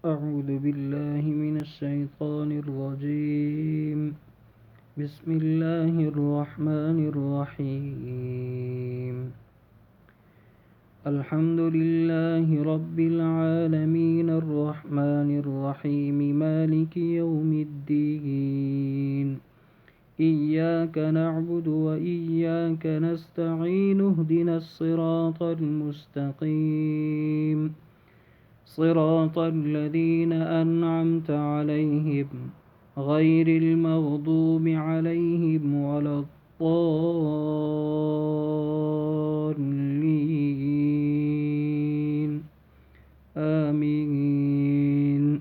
أعوذ بالله من الشيطان الرجيم. بسم الله الرحمن الرحيم. الحمد لله رب العالمين الرحمن الرحيم مالك يوم الدين. إياك نعبد وإياك نستعين اهدنا الصراط المستقيم صراط الذين أنعمت عليهم غير المغضوب عليهم ولا الضالين آمين.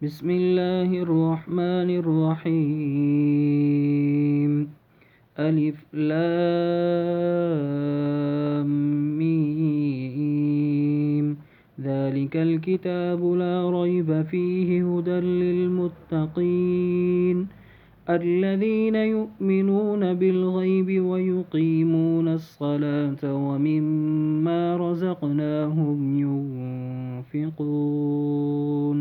بسم الله الرحمن الرحيم. ألف لام ميم. ذلك الكتاب لا ريب فيه هدى للمتقين الذين يؤمنون بالغيب ويقيمون الصلاة ومما رزقناهم ينفقون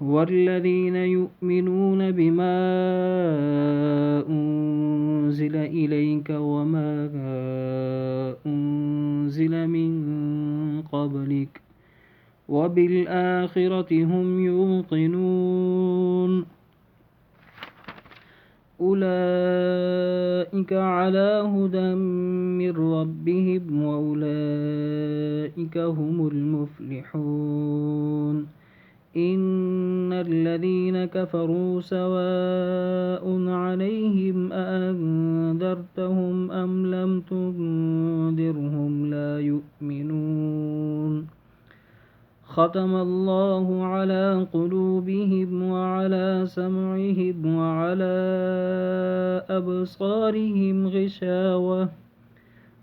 والذين يؤمنون بما أنزل إليك وما أنزل من قبلك وبالآخرة هم يوقنون أولئك على هدى من ربهم وأولئك هم المفلحون. إن الذين كفروا سواء عليهم أأنذرتهم أم لم تنذرهم لا يؤمنون. ختم الله على قلوبهم وعلى سمعهم وعلى أبصارهم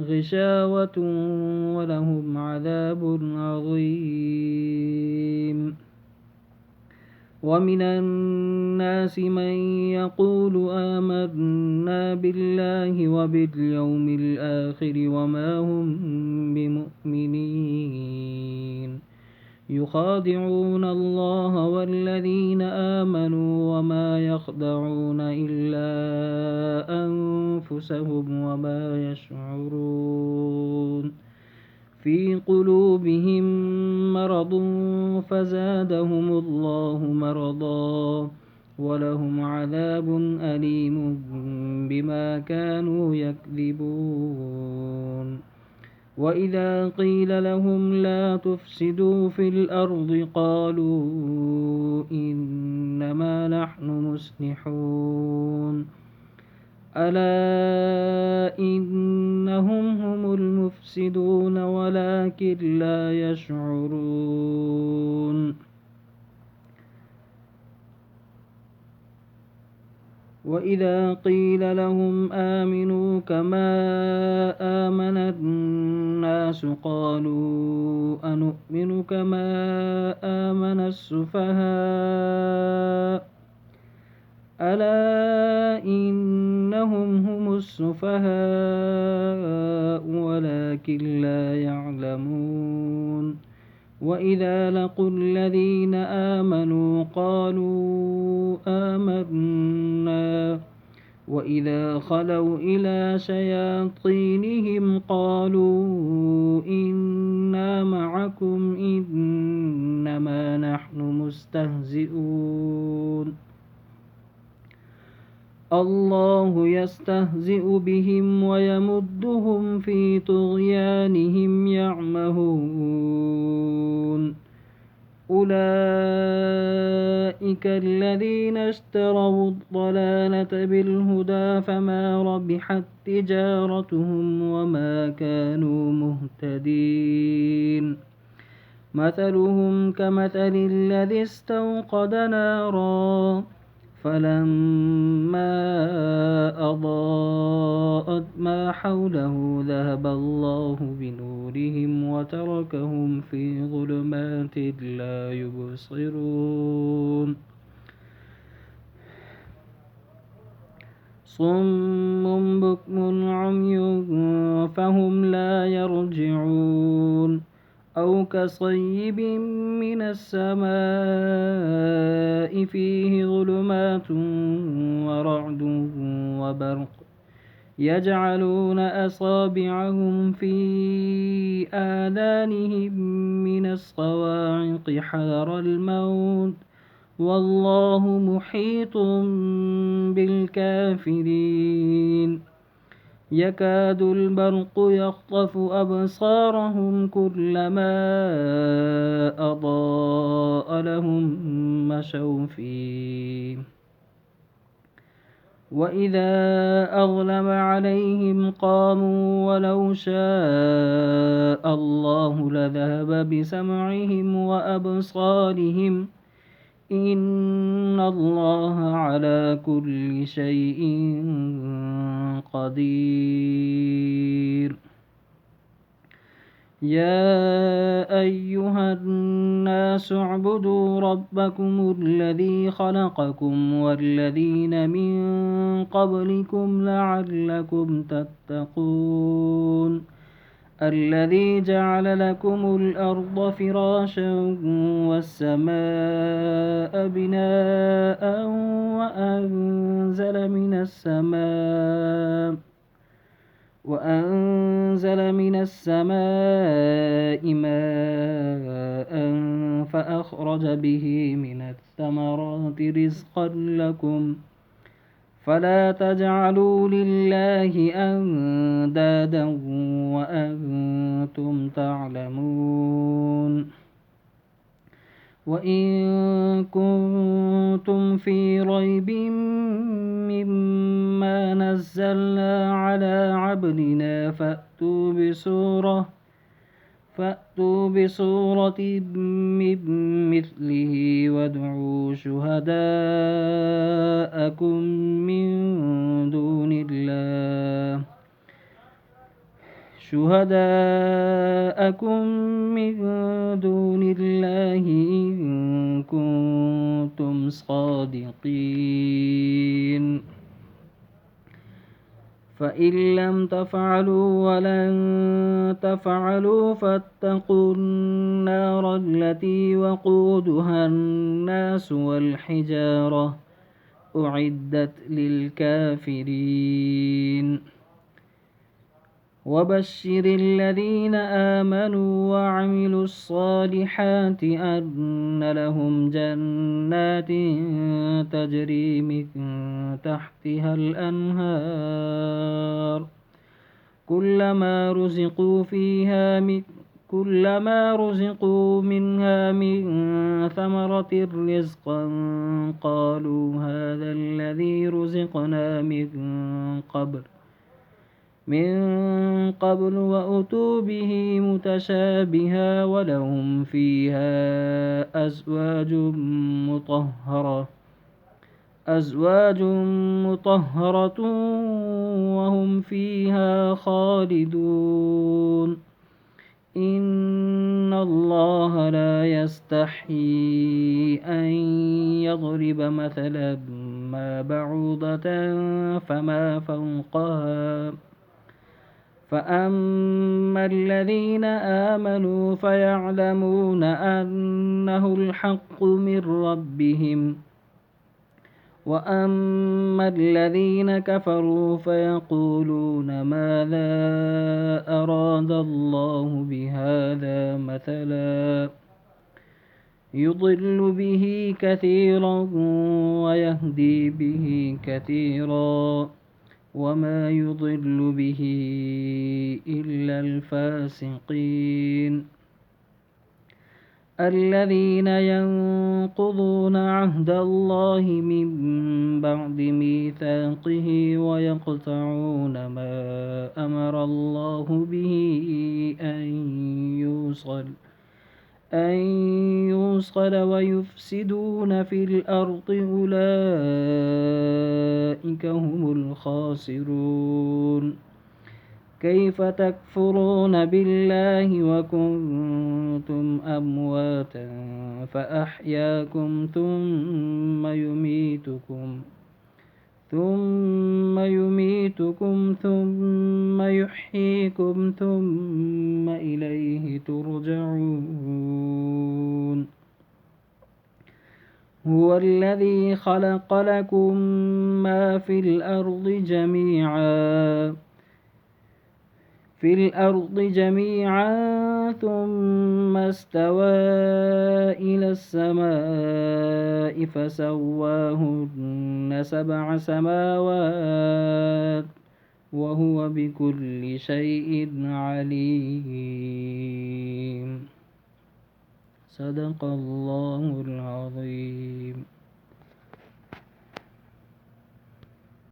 غشاوة ولهم عذاب عظيم. ومن الناس من يقول آمنا بالله وباليوم الآخر وما هم بمؤمنين يخادعون الله والذين آمنوا وما يخدعون إلا أنفسهم وما يشعرون. في قلوبهم مرض فزادهم الله مرضا ولهم عذاب أليم بما كانوا يكذبون. وإذا قيل لهم لا تفسدوا في الأرض قالوا إنما نحن مصلحون ألا إنهم هم المفسدون ولكن لا يشعرون. وإذا قيل لهم آمنوا كما آمن الناس قالوا أنؤمن كما آمن السفهاء ألا إنهم هم السفهاء ولكن لا يعلمون. وإذا لقوا الذين آمنوا قالوا آمنا وإذا خلوا إلى شياطينهم قالوا إنا معكم إنما نحن مستهزئون. الله يستهزئ بهم ويمدهم في طغيانهم يعمهون. أولئك الذين اشتروا الضلالة بالهدى فما ربحت تجارتهم وما كانوا مهتدين. مثلهم كمثل الذي استوقد نارا فلما أضاءت ما حوله ذهب الله بنورهم وتركهم في ظلمات لا يبصرون. صم بكم عمي فهم لا يرجعون أو كصيب من السماء فيه ظلمات ورعد وبرق يجعلون أصابعهم في آذانهم من الصواعق حذر الموت والله محيط بالكافرين يكاد البرق يخطف أبصارهم كلما أضاء لهم مشوا فيه وإذا أظلم عليهم قاموا ولو شاء الله لذهب بسمعهم وأبصارهم إن الله على كل شيء قدير يا أيها الناس اعبدوا ربكم الذي خلقكم والذين من قبلكم لعلكم تتقون الذي جعل لكم الأرض فراشا والسماء بناء وأنزل من السماء ماء فأخرج به من الثمرات رزقا لكم فلا تجعلوا لله أندادا وأنتم تعلمون وإن كنتم في ريب مما نزلنا على عبدنا فأتوا بسورة من مثله وادعوا شهداءكم من دون الله إن كنتم صادقين فإن لم تفعلوا ولن تفعلوا فاتقوا النار التي وقودها الناس والحجارة أعدت للكافرين وبشر الذين آمنوا وعملوا الصالحات أن لهم جنات تجري من تحتها الأنهار كلما رزقوا منها من ثمرة رزقا قالوا هذا الذي رزقنا من قبل وأتوا به متشابها ولهم فيها أزواج مطهرة وهم فيها خالدون إن الله لا يستحيي أن يضرب مثلا ما بعوضة فما فوقها فأما الذين آمنوا فيعلمون أنه الحق من ربهم وأما الذين كفروا فيقولون ماذا أراد الله بهذا مثلا يضل به كثيرا ويهدي به كثيرا وما يضل به إلا الفاسقين الذين ينقضون عهد الله من بعد ميثاقه ويقطعون ما أمر الله به أن يوصل ويفسدون في الأرض أولئك هم الخاسرون كيف تكفرون بالله وكنتم أمواتا فأحياكم ثم يميتكم ثم يميتكم ثم يحييكم ثم إليه ترجعون هو الذي خلق لكم ما في الأرض جميعا ثم استوى إلى السماء فسواهن 7 سماوات وهو بكل شيء عليم. صدق الله العظيم.